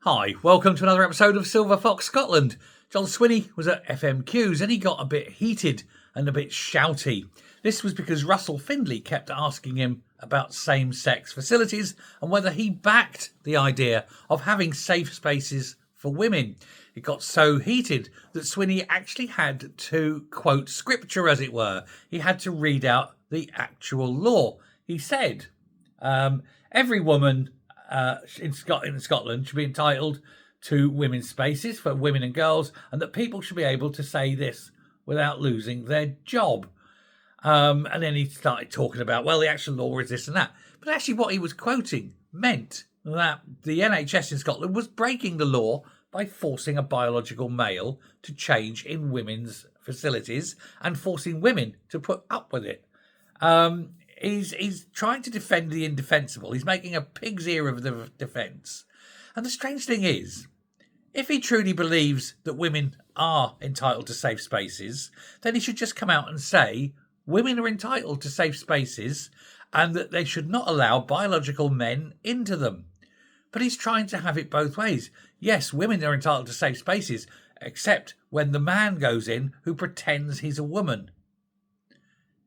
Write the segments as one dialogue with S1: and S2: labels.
S1: Hi, welcome to another episode of Silver Fox Scotland. John Swinney was at FMQs and he got a bit heated and a bit shouty. This was because Russell Findlay kept asking him about same-sex facilities and whether he backed the idea of having safe spaces for women. It got so heated that Swinney actually had to quote scripture, as it were. He had to read out the actual law. He said, every woman in Scotland should be entitled to women's spaces for women and girls, and that people should be able to say this without losing their job. And then he started talking about, well, the actual law is this and that. But actually what he was quoting meant that the NHS in Scotland was breaking the law by forcing a biological male to change in women's facilities and forcing women to put up with it. He's trying to defend the indefensible. He's making a pig's ear of the defence. And the strange thing is, if he truly believes that women are entitled to safe spaces, then he should just come out and say women are entitled to safe spaces and that they should not allow biological men into them. But he's trying to have it both ways. Yes, women are entitled to safe spaces, except when the man goes in who pretends he's a woman.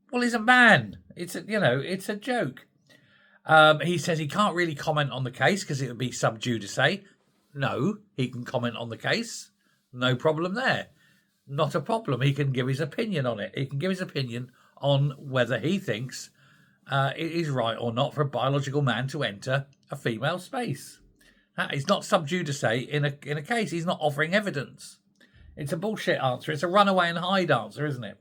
S1: Well, he's a man. It's a joke. He says he can't really comment on the case because it would be sub judice. No, he can comment on the case. No problem there. Not a problem. He can give his opinion on it. He can give his opinion on whether he thinks it is right or not for a biological man to enter a female space. It's not sub judice in a case. He's not offering evidence. It's a bullshit answer. It's a run away and hide answer, isn't it?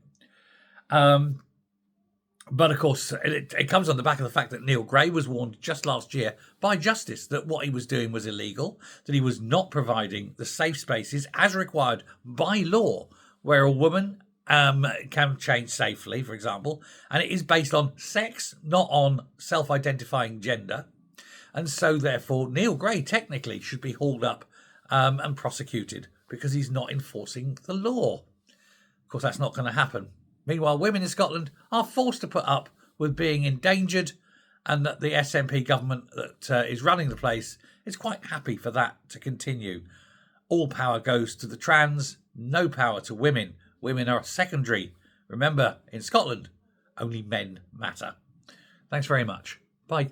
S1: But of course, it comes on the back of the fact that Neil Gray was warned just last year by Justice that what he was doing was illegal, that he was not providing the safe spaces as required by law, where a woman can change safely, for example, and it is based on sex, not on self-identifying gender. And so, therefore, Neil Gray technically should be hauled up and prosecuted because he's not enforcing the law. Of course, that's not going to happen. Meanwhile, women in Scotland are forced to put up with being endangered, and that the SNP government that is running the place is quite happy for that to continue. All power goes to the trans, no power to women. Women are secondary. Remember, in Scotland, only men matter. Thanks very much. Bye.